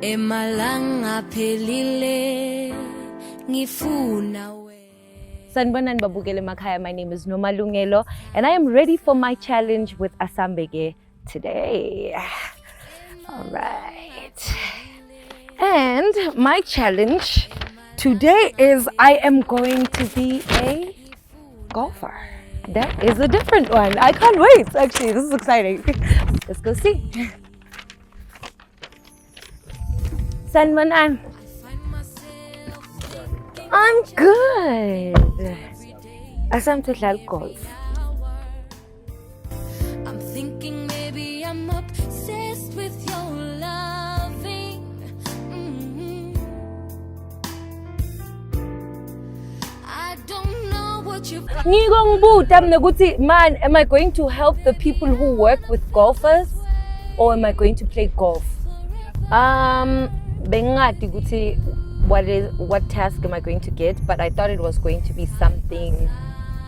Emalanga pelile ngifuna we. Sanibonani babukele emakhaya. My name is Nomalungelo and I am ready for my challenge with Asambe today. All right. And my challenge today is I am going to be a golfer. That is a different one. I can't wait. Actually, this is exciting. Let's go see. Sanibonani. I'm good. Asambe dlala golf. I'm thinking maybe I'm obsessed with your loving. I don't know what you. Man, am I going to help the people who work with golfers or am I going to play golf? What task am I going to get? But I thought it was going to be something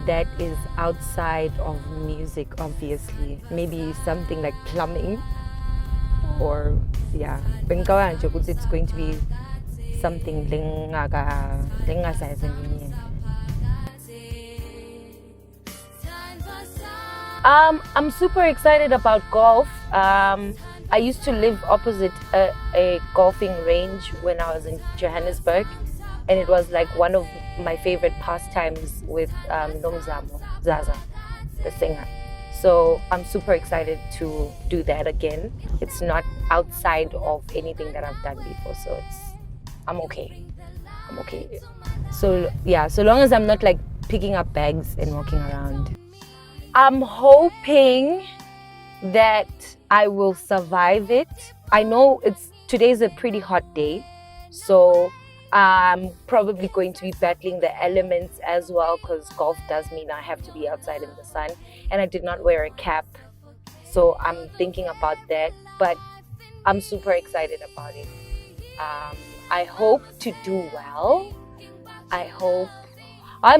that is outside of music, obviously. Maybe something like plumbing or yeah. It's going to be something I'm super excited about golf. I used to live opposite a golfing range when I was in Johannesburg, and it was like one of my favorite pastimes with Nomzamo Zaza, the singer. So I'm super excited to do that again. It's not outside of anything that I've done before, so I'm okay. So yeah, so long as I'm not like picking up bags and walking around. I'm hoping that I will survive it. I know today's a pretty hot day, so I'm probably going to be battling the elements as well because golf does mean I have to be outside in the sun, and I did not wear a cap, so I'm thinking about that, but I'm super excited about it. I hope to do well. I hope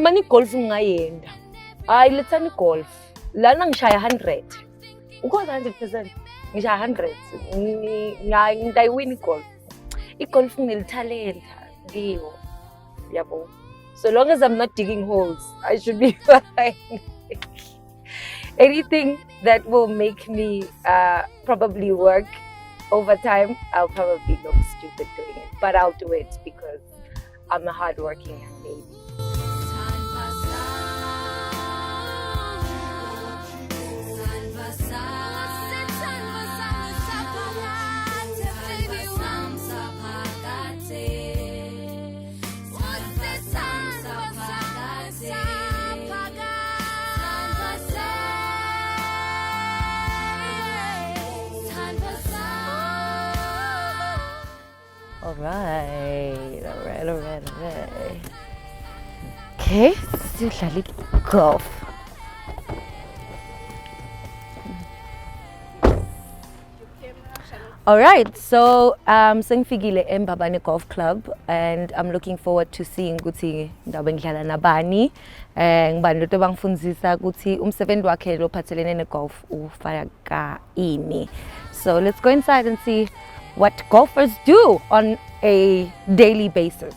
mani golf ngayenda. Let's say golf. Lana ngishaya 100. Ukwazi 100%. Ngishaya 100. Ngidayini golf. Golf nginelithalenta kiwo. Yabo. So long as I'm not digging holes, I should be fine. anything that will make me probably work overtime, I'll probably look stupid doing it. But I'll do it because I'm a hardworking young lady. All right. Okay, sidlala golf. All right, so sengifikile eMbabane Golf Club and I'm looking forward to seeing ukuthi ndabe ngidlala nabani. Ngibani lo bangifundzisa ukuthi umsebenzi wakhe lo phathelene negolf ufaka ini. So let's go inside and see what golfers do on a daily basis.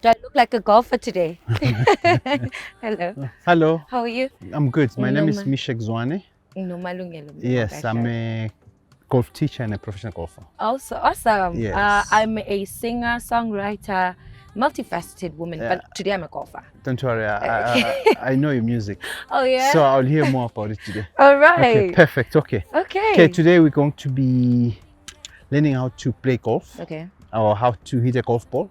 Do I look like a golfer today? Hello. Hello. How are you? I'm good. My name is Mishek Zwane. Nomalungelo. Yes, I'm a golf teacher and a professional golfer. Also awesome. Yes. I'm a singer, songwriter, multifaceted woman, but today I'm a golfer. Don't worry, I know your music. Oh yeah? So I'll hear more about it today. All right. Okay, perfect. Okay. Okay. Today we're going to be learning how to play golf. Okay. Or how to hit a golf ball.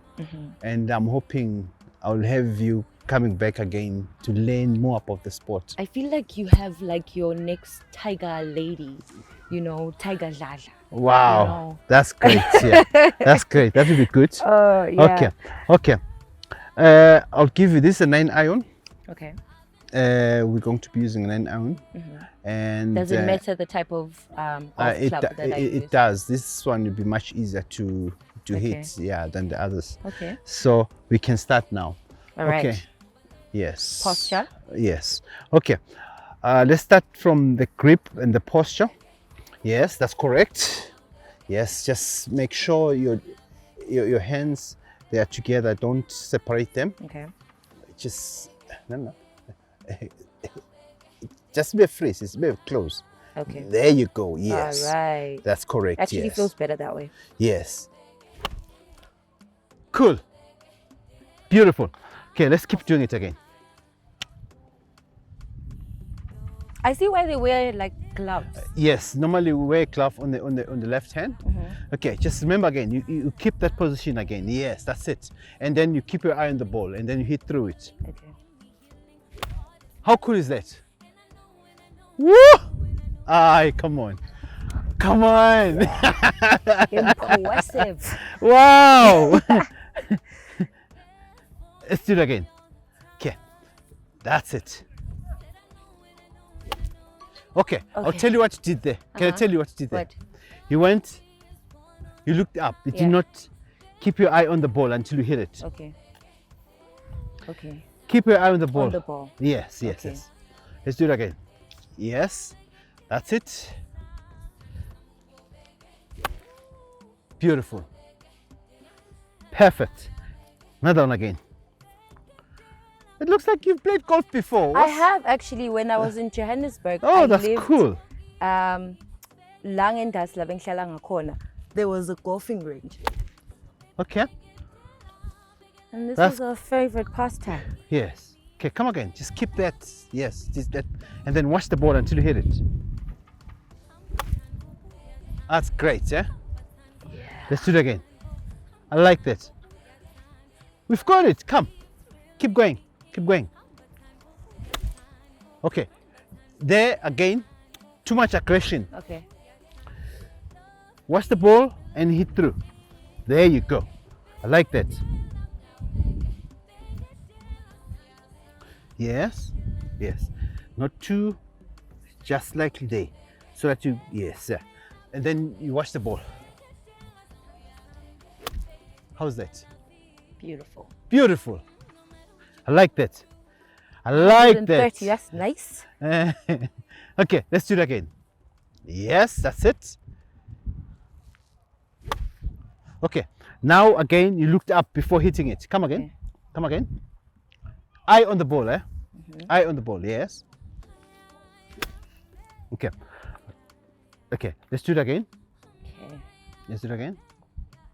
And I'm hoping I'll have you coming back again to learn more about the sport. I feel like you have like your next tiger lady, Tiger Dladla. Wow, that's great. Yeah, that's great. That will be good. Oh yeah. Okay. I'll give you this a 9-iron. Okay. We're going to be using a 9-iron. And does it matter the type of golf club that I use? It does. This one will be much easier to hit, than the others. Okay. So we can start now. All right. Okay. Yes. Posture. Yes. Okay. Let's start from the grip and the posture. Yes, that's correct. Yes, just make sure your hands, they are together. Don't separate them. Okay. Just no. Just be free. It's be close. Okay. There you go. Yes. All right. That's correct. Actually yes. feels better that way. Yes. Cool. Beautiful. Okay, let's keep doing it again. I see why they wear like gloves. Yes, normally we wear a glove on the left hand. Okay, just remember again, you keep that position again. Yes, that's it. And then you keep your eye on the ball and then you hit through it. Okay. How cool is that? Woo! Aye, come on. Come on. Impressive. Wow. Let's do it again. Okay, that's it. Okay, I'll tell you what you did there. Can I tell you what you did there? What? You went, you looked up. You did not keep your eye on the ball until you hit it. Okay. Okay. Keep your eye on the ball. On the ball. Yes. Let's do it again. Yes, that's it. Beautiful. Perfect. Another one again. It looks like you've played golf before. I have actually when I was in Johannesburg. Oh, that's cool. There was a golfing range. Okay. And this was our favorite pastime. Yes. Okay, come again. Just keep that. Yes, just that. And then watch the ball until you hit it. That's great, yeah? Let's do it again. I like that. We've got it. Come. Keep going. Keep going. Okay. There again, too much aggression. Okay. Watch the ball and hit through. There you go. I like that. Yes. Not too, just like there. So that you, and then you watch the ball. How's that? Beautiful. Beautiful. I like that. I like that. 130, that's nice. Okay, let's do it again. Yes, that's it. Okay, now again, you looked up before hitting it. Come again. Okay. Come again. Eye on the ball, eh? Eye on the ball, yes. Okay. Okay, let's do it again. Okay. Let's do it again.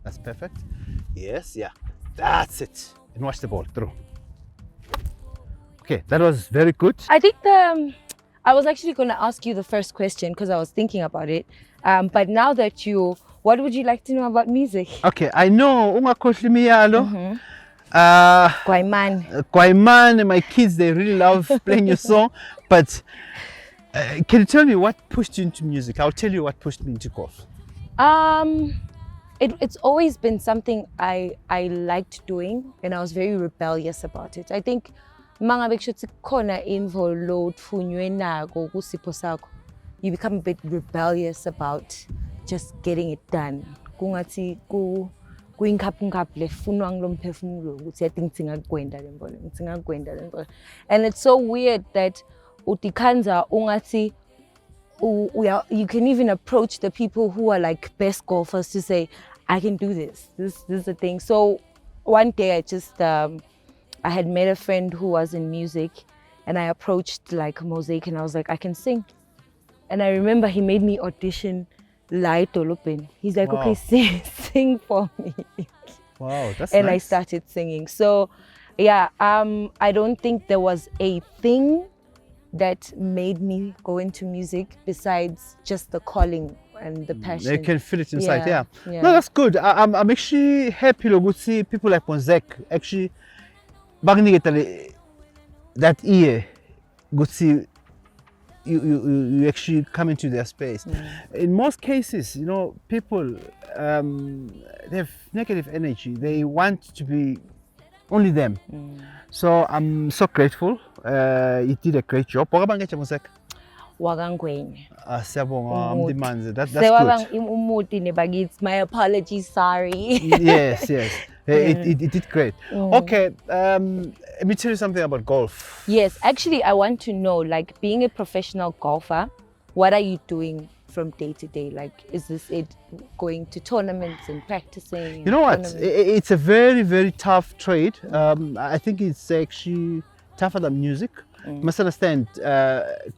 That's perfect. Yes, yeah. That's it. And watch the ball through. Okay, that was very good. I think I was actually going to ask you the first question because I was thinking about it. But now that what would you like to know about music? Okay, I know. Ungakhohlwa imiyalo. Guayman. Guayman and my kids, they really love playing your song. But can you tell me what pushed you into music? I'll tell you what pushed me into golf. It's always been something I liked doing, and I was very rebellious about it. I think you become a bit rebellious about just getting it done. And it's so weird that you can even approach the people who are like best golfers to say, I can do this. This is a thing. So one day I had met a friend who was in music, and I approached like Mosaic, and I was like, I can sing. And I remember he made me audition Light Olopin. He's like, Wow. okay, sing for me. Wow, that's And nice. I started singing. So yeah, I don't think there was a thing that made me go into music besides just the calling and the passion. They can feel it inside, yeah. Yeah. No, that's good. I'm actually happy to see people like Mosaic actually that ear. Good see you actually come into their space. In most cases, you know, people they have negative energy. They want to be only them. So I'm so grateful. You did a great job. Wakangwenye. Siyabonga, Mdimanzi. That's Sewabang good. umuti nebagits. My apologies, sorry. Yes. It did great. Okay, let me tell you something about golf. Yes, actually, I want to know, like, being a professional golfer, what are you doing from day to day? Like, is this it going to tournaments and practicing? You know what? It's a very, very tough trade. I think it's actually tougher than music. You must understand,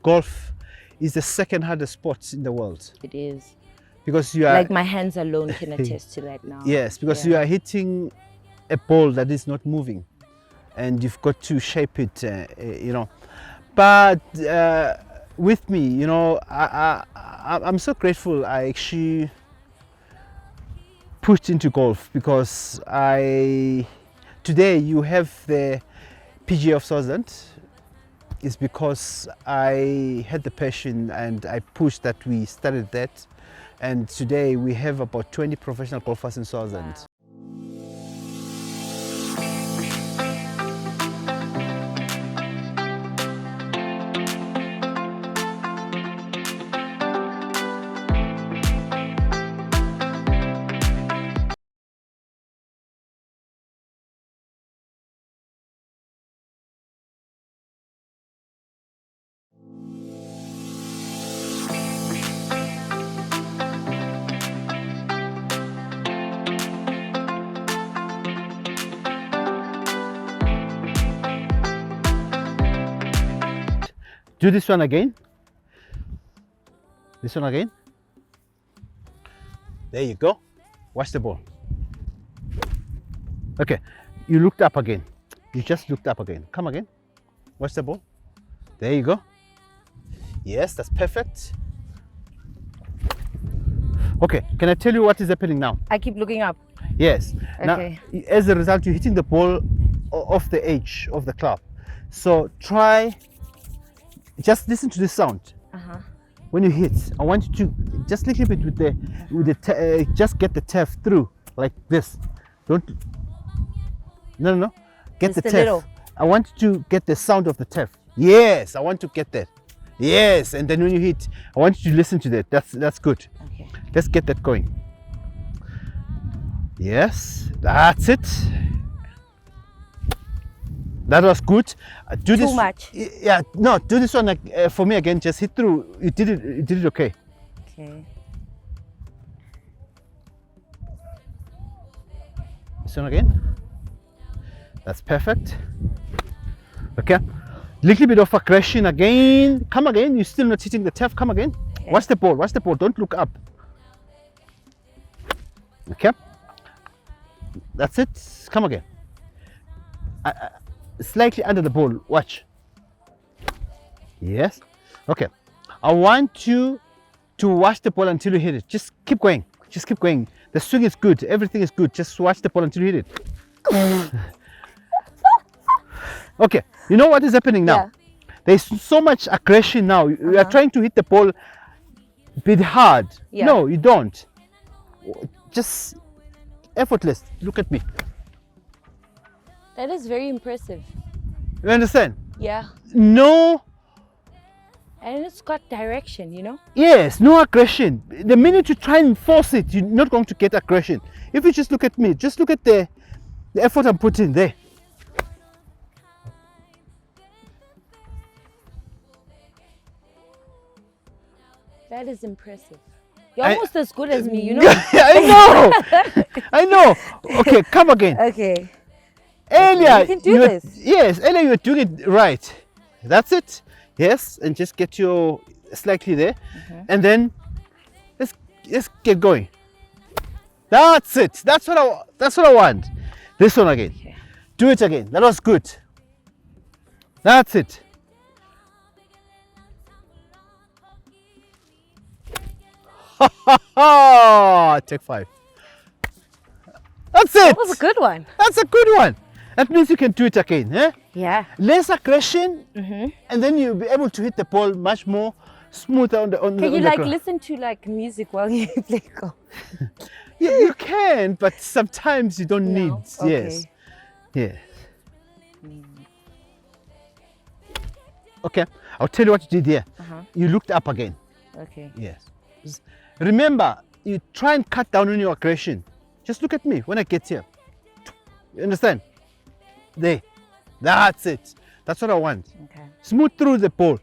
golf is the second hardest sport in the world. It is. Because you are... Like, my hands alone can attest to that now. Yes, because you are hitting a ball that is not moving. And you've got to shape it, you know. But with me, you know, I'm so grateful I actually pushed into golf because today you have the PGA of Swaziland. It's because I had the passion and I pushed that we started that. And today we have about 20 professional golfers in Swaziland. Wow. Do this one again. This one again. There you go. Watch the ball. Okay, you looked up again. You just looked up again. Come again. Watch the ball. There you go. Yes, that's perfect. Okay, can I tell you what is happening now? I keep looking up. Yes. Okay. Now, as a result, you're hitting the ball off the edge of the club. So try, just listen to the sound. When you hit, I want you to just a little bit with the just get the turf through like this. Don't. No. Get Just the a turf. little. I want you to get the sound of the turf. Yes, I want to get that. Yes, and then when you hit, I want you to listen to that. That's good. Okay. Let's get that going. Yes, that's it. That was good. Do Too this. much. Yeah, no, do this one for me again. Just hit through. You did it. You did it okay. Okay. This one again. That's perfect. Okay. Little bit of aggression again. Come again. You're still not hitting the turf. Come again. Okay. Watch the ball. Watch the ball. Don't look up. Okay. That's it. Come again. Slightly under the ball. Watch. Yes. Okay. I want you to watch the ball until you hit it. Just keep going. Just keep going. The swing is good. Everything is good. Just watch the ball until you hit it. Okay. You know what is happening now? Yeah. There's so much aggression now. You are trying to hit the ball a bit hard. Yeah. No, you don't. Just effortless. Look at me. That is very impressive. You understand? Yeah. No. And it's got direction, you know? Yes, no aggression. The minute you try and force it, you're not going to get aggression. If you just look at me, just look at the effort I'm putting there. That is impressive. You're I- almost as good as me, you know? I know. I know. Okay, come again. Okay. Earlier, you can do you were- this. Yes, earlier you were doing it right. That's it. Yes, and just get your slightly there, and then let's get going. That's it. That's what I want. This one again. Okay. Do it again. That was good. That's it. Take 5. That's it. That was a good one. That's a good one. That means you can do it again. Eh? Yeah. Less aggression, and then you'll be able to hit the ball much more smoother on the Can you like listen to like music while you play golf? Yeah, you can, but sometimes you don't No? need. Okay. Yes. Yes. Okay. I'll tell you what you did here. You looked up again. Okay. Yes. Remember, you try and cut down on your aggression. Just look at me when I get here. You understand? There. That's it. That's what I want. Okay. Smooth through the ball.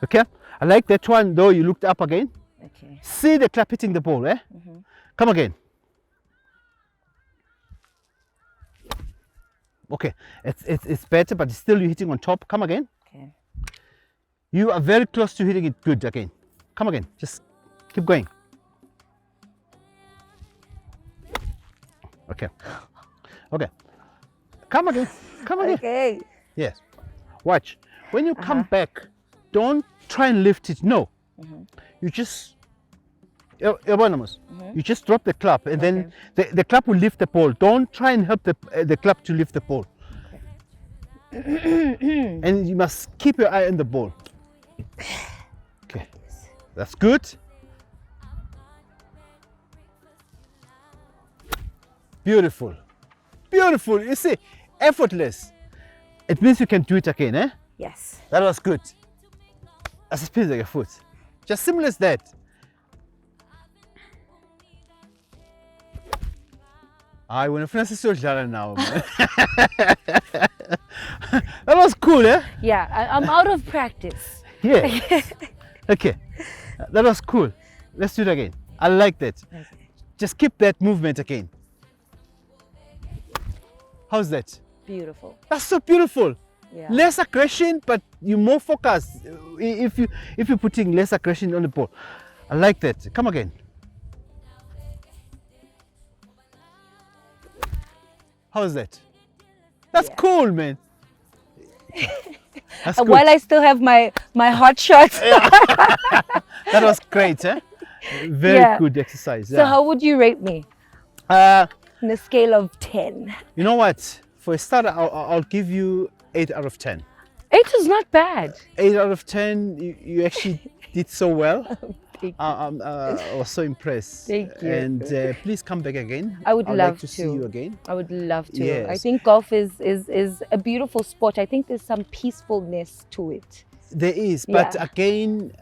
Okay? I like that one though. You looked up again. Okay. See the clap hitting the ball, eh? Come again. Okay. It's better, but still you're hitting on top. Come again. Okay. You are very close to hitting it good again. Come again. Just keep going. Okay. Okay. Come again. Come again. Okay. Yes. Watch. When you come back, don't try and lift it. No. You just you just drop the club, and then the club will lift the ball. Don't try and help the club to lift the ball. And you must keep your eye on the ball. Okay. That's good. Beautiful. Beautiful. You see, effortless. It means you can do it again, eh? Yes. That was good. As a speed of your foot. Just similar as that. I want to finish Dladla now, man. That was cool, eh? Yeah, I'm out of practice. Yeah. Okay. That was cool. Let's do it again. I like that. Okay. Just keep that movement again. How's that? Beautiful. That's so beautiful. Yeah. Less aggression, but you more focused. If you're putting less aggression on the ball, I like that. Come again. How's that? That's cool, man. That's good. While I still have my hot shots. That was great, eh? Very Yeah. good exercise. So Yeah. how would you rate me Uh, on a scale of 10? you know what? For a starter, I'll give you 8 out of 10. 8 is not bad. 8 out of 10. You actually did so well. Thank I was so impressed. Thank you. And please come back again. I would I'd love like to see to. you again. I would love to. Yes. I think golf is a beautiful sport. I think there's some peacefulness to it. There is, but Yeah. again,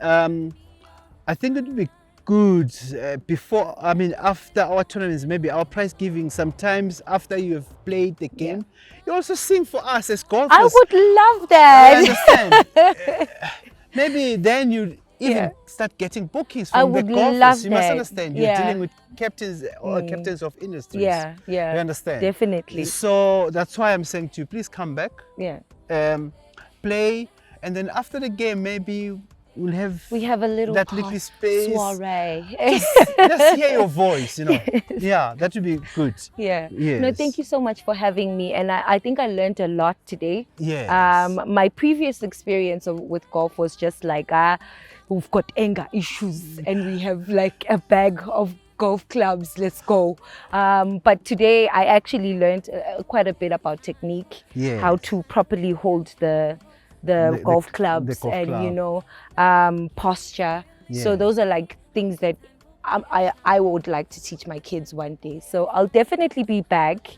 I think it would be good before, I mean, after our tournaments, maybe our prize giving, sometimes after you have played the game, you also sing for us as golfers. I would love I that. understand. Maybe then you even start getting bookings I from the would golfers. love You must that. understand. You're Yeah. dealing with captains or captains of industries. Yeah, yeah. You understand? Definitely. So that's why I'm saying to you, please come back, Yeah. play, and then after the game, maybe we'll have We have a little that little space. soiree. Just hear your voice, you know. Yeah, that would be good. Yeah. Yes. No, thank you so much for having me. And I think I learned a lot today. Yes. My previous experience with golf was just like, we've got anger issues and we have like a bag of golf clubs, let's go. But today I actually learned quite a bit about technique, Yes. how to properly hold the golf clubs, golf and club. you know, posture. So Yes. those are like things that I would like to teach my kids one day. So I'll definitely be back.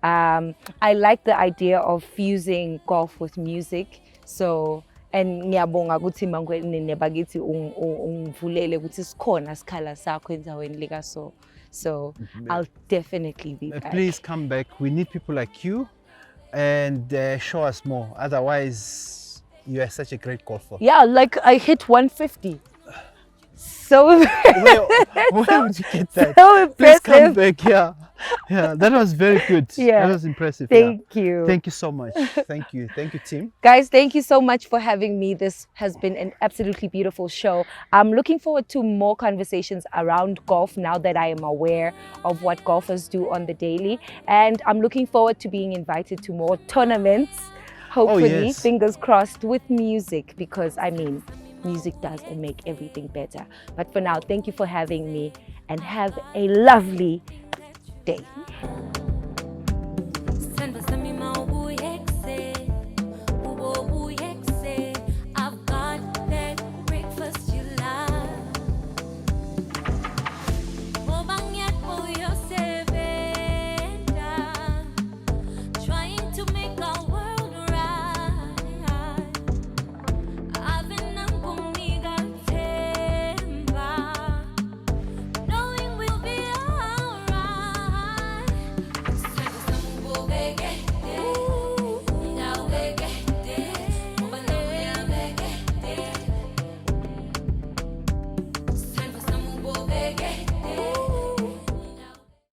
I like the idea of fusing golf with music. So and ngiyabonga ukuthi mangweni bakithi ungivulele ukuthi sikhona sikhala sakho endaweni lika so I'll definitely be back. Please come back. We need people like you, and show us more. Otherwise, you are such a great golfer. Yeah, like I hit 150. So Where would you get that? So Please come impressive. back. Yeah, yeah, that was very good. Yeah. That was impressive. Thank you. Thank you so much. Thank you, team. Guys, thank you so much for having me. This has been an absolutely beautiful show. I'm looking forward to more conversations around golf now that I am aware of what golfers do on the daily. And I'm looking forward to being invited to more tournaments, hopefully, yes. fingers crossed, with music, because I mean, music does and make everything better. But for now, thank you for having me and have a lovely day.